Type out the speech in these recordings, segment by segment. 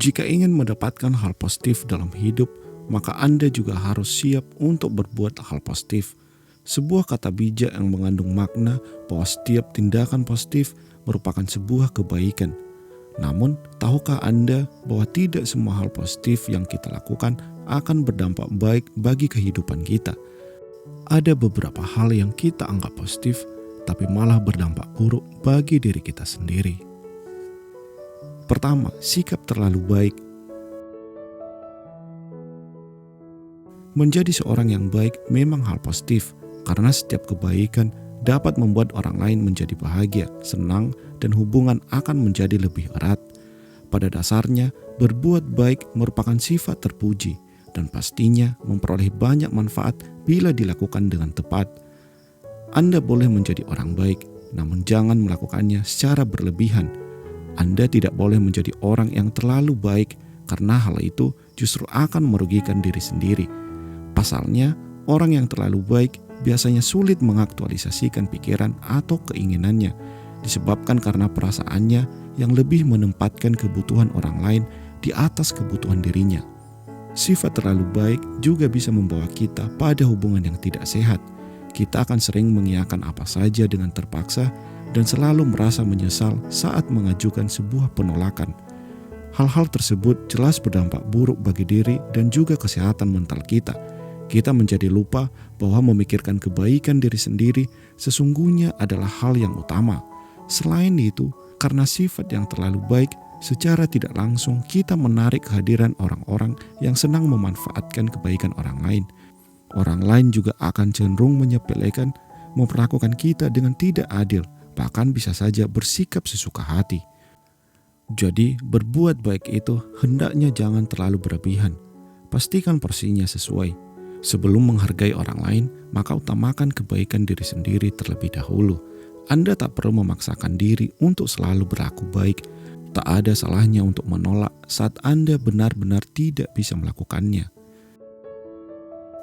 Jika ingin mendapatkan hal positif dalam hidup, maka Anda juga harus siap untuk berbuat hal positif. Sebuah kata bijak yang mengandung makna bahwa setiap tindakan positif merupakan sebuah kebaikan. Namun, tahukah Anda bahwa tidak semua hal positif yang kita lakukan akan berdampak baik bagi kehidupan kita? Ada beberapa hal yang kita anggap positif, tapi malah berdampak buruk bagi diri kita sendiri. Pertama, sikap terlalu baik. Menjadi seorang yang baik memang hal positif, karena setiap kebaikan dapat membuat orang lain menjadi bahagia, senang, dan hubungan akan menjadi lebih erat. Pada dasarnya, berbuat baik merupakan sifat terpuji, dan pastinya memperoleh banyak manfaat bila dilakukan dengan tepat. Anda boleh menjadi orang baik, namun jangan melakukannya secara berlebihan. Anda tidak boleh menjadi orang yang terlalu baik, karena hal itu justru akan merugikan diri sendiri. Pasalnya, orang yang terlalu baik biasanya sulit mengaktualisasikan pikiran atau keinginannya, disebabkan karena perasaannya yang lebih menempatkan kebutuhan orang lain di atas kebutuhan dirinya. Sifat terlalu baik juga bisa membawa kita pada hubungan yang tidak sehat. Kita akan sering mengiyakan apa saja dengan terpaksa dan selalu merasa menyesal saat mengajukan sebuah penolakan. Hal-hal tersebut jelas berdampak buruk bagi diri dan juga kesehatan mental kita. Kita menjadi lupa bahwa memikirkan kebaikan diri sendiri sesungguhnya adalah hal yang utama. Selain itu, karena sifat yang terlalu baik, secara tidak langsung kita menarik kehadiran orang-orang yang senang memanfaatkan kebaikan orang lain. Orang lain juga akan cenderung menyepelekan, memperlakukan kita dengan tidak adil, bahkan bisa saja bersikap sesuka hati. Jadi, berbuat baik itu hendaknya jangan terlalu berlebihan. Pastikan porsinya sesuai. Sebelum menghargai orang lain, maka utamakan kebaikan diri sendiri terlebih dahulu. Anda tak perlu memaksakan diri untuk selalu berlaku baik. Tak ada salahnya untuk menolak saat Anda benar-benar tidak bisa melakukannya.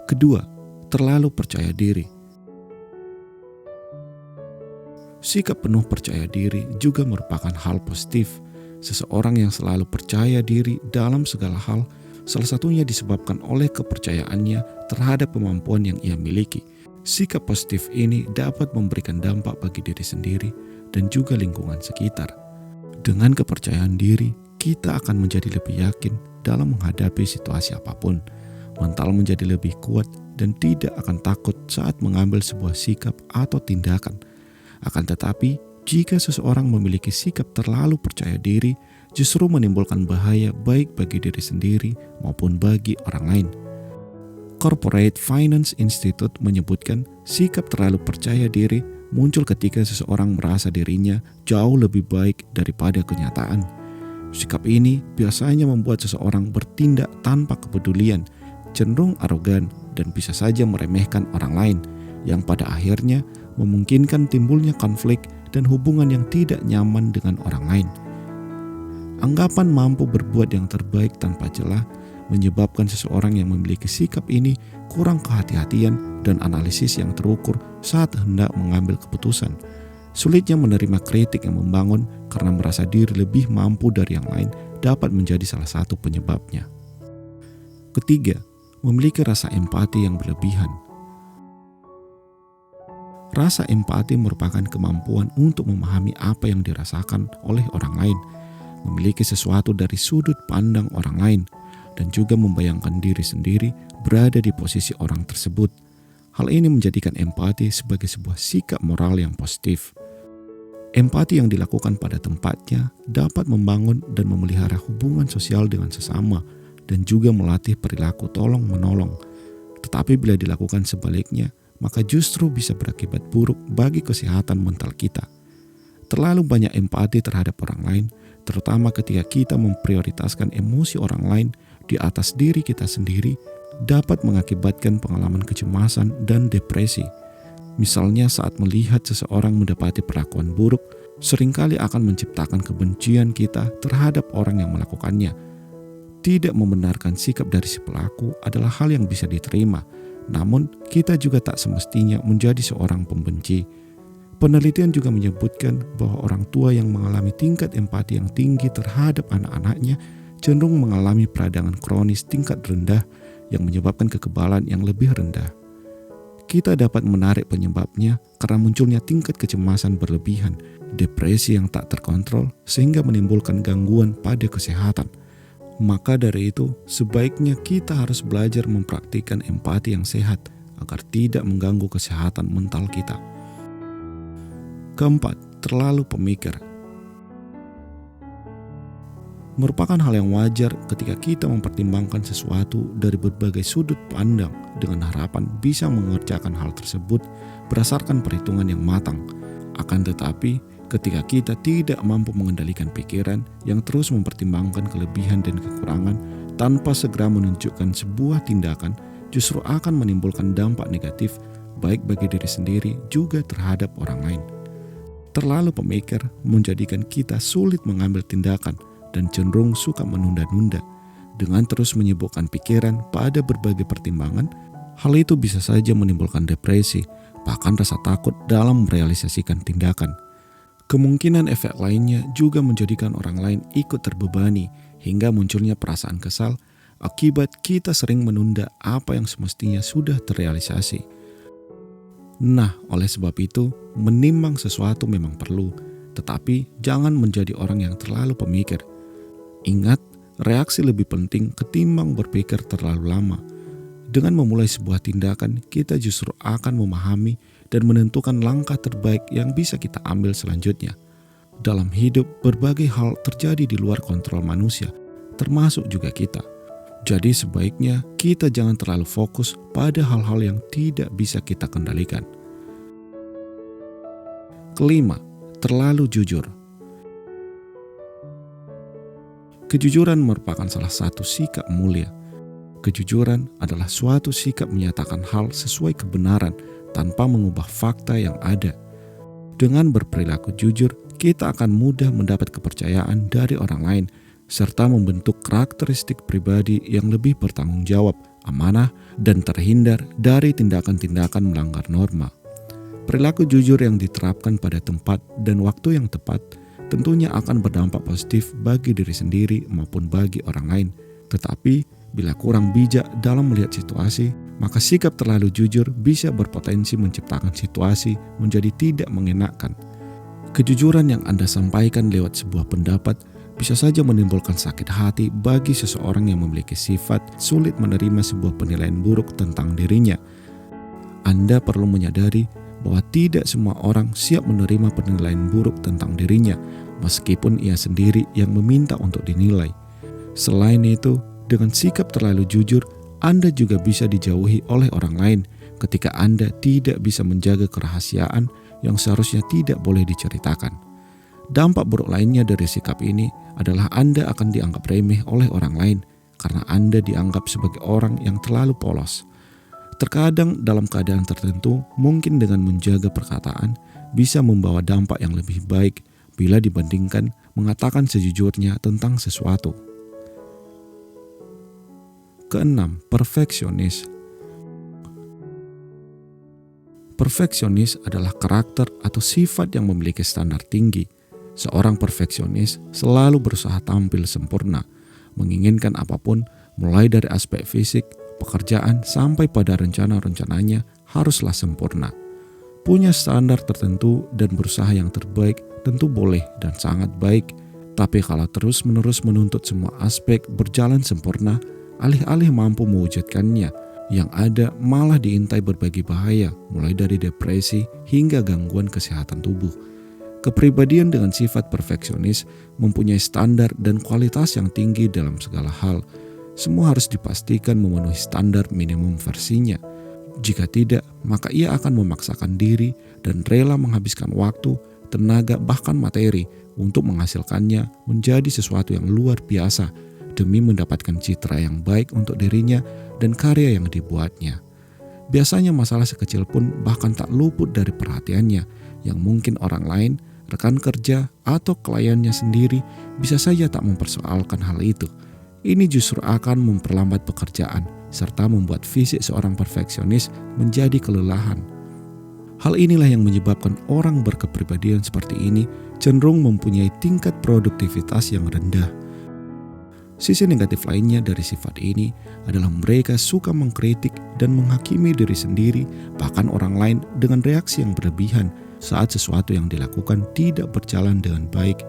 Kedua, terlalu percaya diri. Sikap penuh percaya diri juga merupakan hal positif. Seseorang yang selalu percaya diri dalam segala hal, salah satunya disebabkan oleh kepercayaannya terhadap kemampuan yang ia miliki. Sikap positif ini dapat memberikan dampak bagi diri sendiri dan juga lingkungan sekitar. Dengan kepercayaan diri, kita akan menjadi lebih yakin dalam menghadapi situasi apapun. Mental menjadi lebih kuat dan tidak akan takut saat mengambil sebuah sikap atau tindakan. Akan tetapi, jika seseorang memiliki sikap terlalu percaya diri, justru menimbulkan bahaya baik bagi diri sendiri maupun bagi orang lain. Corporate Finance Institute menyebutkan sikap terlalu percaya diri muncul ketika seseorang merasa dirinya jauh lebih baik daripada kenyataan. Sikap ini biasanya membuat seseorang bertindak tanpa kepedulian, cenderung arogan, dan bisa saja meremehkan orang lain, yang pada akhirnya memungkinkan timbulnya konflik dan hubungan yang tidak nyaman dengan orang lain. Anggapan mampu berbuat yang terbaik tanpa celah menyebabkan seseorang yang memiliki sikap ini kurang kehati-hatian dan analisis yang terukur saat hendak mengambil keputusan. Sulitnya menerima kritik yang membangun karena merasa diri lebih mampu dari yang lain dapat menjadi salah satu penyebabnya. Ketiga, memiliki rasa empati yang berlebihan. Rasa empati merupakan kemampuan untuk memahami apa yang dirasakan oleh orang lain, memiliki sesuatu dari sudut pandang orang lain, dan juga membayangkan diri sendiri berada di posisi orang tersebut. Hal ini menjadikan empati sebagai sebuah sikap moral yang positif. Empati yang dilakukan pada tempatnya dapat membangun dan memelihara hubungan sosial dengan sesama dan juga melatih perilaku tolong-menolong. Tetapi bila dilakukan sebaliknya, maka justru bisa berakibat buruk bagi kesehatan mental kita. Terlalu banyak empati terhadap orang lain, terutama ketika kita memprioritaskan emosi orang lain di atas diri kita sendiri, dapat mengakibatkan pengalaman kecemasan dan depresi. Misalnya saat melihat seseorang mendapati perlakuan buruk, seringkali akan menciptakan kebencian kita terhadap orang yang melakukannya. Tidak membenarkan sikap dari si pelaku adalah hal yang bisa diterima, namun kita juga tak semestinya menjadi seorang pembenci. Penelitian juga menyebutkan bahwa orang tua yang mengalami tingkat empati yang tinggi terhadap anak-anaknya cenderung mengalami peradangan kronis tingkat rendah yang menyebabkan kekebalan yang lebih rendah. Kita dapat menarik penyebabnya karena munculnya tingkat kecemasan berlebihan, depresi yang tak terkontrol sehingga menimbulkan gangguan pada kesehatan. Maka dari itu, sebaiknya kita harus belajar mempraktikkan empati yang sehat agar tidak mengganggu kesehatan mental kita. Keempat, terlalu pemikir. Merupakan hal yang wajar ketika kita mempertimbangkan sesuatu dari berbagai sudut pandang dengan harapan bisa mengerjakan hal tersebut berdasarkan perhitungan yang matang. Akan tetapi, ketika kita tidak mampu mengendalikan pikiran yang terus mempertimbangkan kelebihan dan kekurangan tanpa segera menunjukkan sebuah tindakan, justru akan menimbulkan dampak negatif baik bagi diri sendiri juga terhadap orang lain. Terlalu pemikir menjadikan kita sulit mengambil tindakan dan cenderung suka menunda-nunda. Dengan terus menyibukkan pikiran pada berbagai pertimbangan, hal itu bisa saja menimbulkan depresi, bahkan rasa takut dalam merealisasikan tindakan. Kemungkinan efek lainnya juga menjadikan orang lain ikut terbebani hingga munculnya perasaan kesal akibat kita sering menunda apa yang semestinya sudah terrealisasi. Nah, oleh sebab itu, menimbang sesuatu memang perlu, tetapi jangan menjadi orang yang terlalu pemikir. Ingat, reaksi lebih penting ketimbang berpikir terlalu lama. Dengan memulai sebuah tindakan, kita justru akan memahami dan menentukan langkah terbaik yang bisa kita ambil selanjutnya. Dalam hidup, berbagai hal terjadi di luar kontrol manusia, termasuk juga kita. Jadi sebaiknya kita jangan terlalu fokus pada hal-hal yang tidak bisa kita kendalikan. Kelima, terlalu jujur. Kejujuran merupakan salah satu sikap mulia. Kejujuran adalah suatu sikap menyatakan hal sesuai kebenaran tanpa mengubah fakta yang ada. Dengan berperilaku jujur, kita akan mudah mendapat kepercayaan dari orang lain, serta membentuk karakteristik pribadi yang lebih bertanggung jawab, amanah, dan terhindar dari tindakan-tindakan melanggar norma. Perilaku jujur yang diterapkan pada tempat dan waktu yang tepat tentunya akan berdampak positif bagi diri sendiri maupun bagi orang lain. Tetapi, bila kurang bijak dalam melihat situasi, maka sikap terlalu jujur bisa berpotensi menciptakan situasi menjadi tidak mengenakan. Kejujuran yang Anda sampaikan lewat sebuah pendapat bisa saja menimbulkan sakit hati bagi seseorang yang memiliki sifat sulit menerima sebuah penilaian buruk tentang dirinya. Anda perlu menyadari bahwa tidak semua orang siap menerima penilaian buruk tentang dirinya, meskipun ia sendiri yang meminta untuk dinilai. Selain itu, dengan sikap terlalu jujur, Anda juga bisa dijauhi oleh orang lain ketika Anda tidak bisa menjaga kerahasiaan yang seharusnya tidak boleh diceritakan. Dampak buruk lainnya dari sikap ini adalah Anda akan dianggap remeh oleh orang lain karena Anda dianggap sebagai orang yang terlalu polos. Terkadang dalam keadaan tertentu, mungkin dengan menjaga perkataan bisa membawa dampak yang lebih baik bila dibandingkan mengatakan sejujurnya tentang sesuatu. Keenam, perfeksionis. Perfeksionis adalah karakter atau sifat yang memiliki standar tinggi. Seorang perfeksionis selalu berusaha tampil sempurna, menginginkan apapun mulai dari aspek fisik, pekerjaan sampai pada rencana-rencananya haruslah sempurna. Punya standar tertentu dan berusaha yang terbaik tentu boleh dan sangat baik, tapi kalau terus-menerus menuntut semua aspek berjalan sempurna, alih-alih mampu mewujudkannya, yang ada malah diintai berbagai bahaya, mulai dari depresi hingga gangguan kesehatan tubuh. Kepribadian dengan sifat perfeksionis mempunyai standar dan kualitas yang tinggi dalam segala hal. Semua harus dipastikan memenuhi standar minimum versinya. Jika tidak, maka ia akan memaksakan diri dan rela menghabiskan waktu, tenaga, bahkan materi untuk menghasilkannya menjadi sesuatu yang luar biasa demi mendapatkan citra yang baik untuk dirinya dan karya yang dibuatnya. Biasanya masalah sekecil pun bahkan tak luput dari perhatiannya, yang mungkin orang lain, rekan kerja, atau kliennya sendiri bisa saja tak mempersoalkan hal itu. Ini justru akan memperlambat pekerjaan serta membuat fisik seorang perfeksionis menjadi kelelahan. Hal inilah yang menyebabkan orang berkepribadian seperti ini cenderung mempunyai tingkat produktivitas yang rendah. Sisi negatif lainnya dari sifat ini adalah mereka suka mengkritik dan menghakimi diri sendiri, bahkan orang lain dengan reaksi yang berlebihan saat sesuatu yang dilakukan tidak berjalan dengan baik.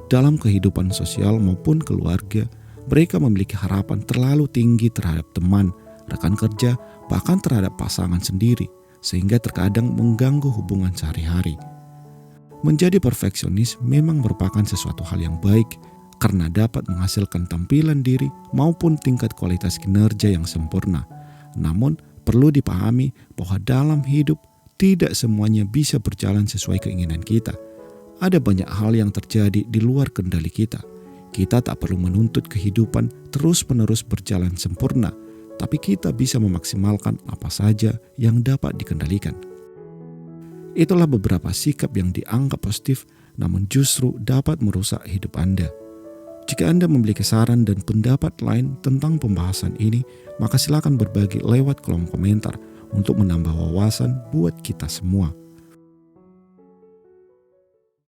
Dalam kehidupan sosial maupun keluarga, mereka memiliki harapan terlalu tinggi terhadap teman, rekan kerja, bahkan terhadap pasangan sendiri, sehingga terkadang mengganggu hubungan sehari-hari. Menjadi perfeksionis memang merupakan sesuatu hal yang baik, karena dapat menghasilkan tampilan diri maupun tingkat kualitas kinerja yang sempurna. Namun, perlu dipahami bahwa dalam hidup tidak semuanya bisa berjalan sesuai keinginan kita. Ada banyak hal yang terjadi di luar kendali kita. Kita tak perlu menuntut kehidupan terus-menerus berjalan sempurna, tapi kita bisa memaksimalkan apa saja yang dapat dikendalikan. Itulah beberapa sikap yang dianggap positif, namun justru dapat merusak hidup Anda. Jika Anda memiliki saran dan pendapat lain tentang pembahasan ini, maka silakan berbagi lewat kolom komentar untuk menambah wawasan buat kita semua.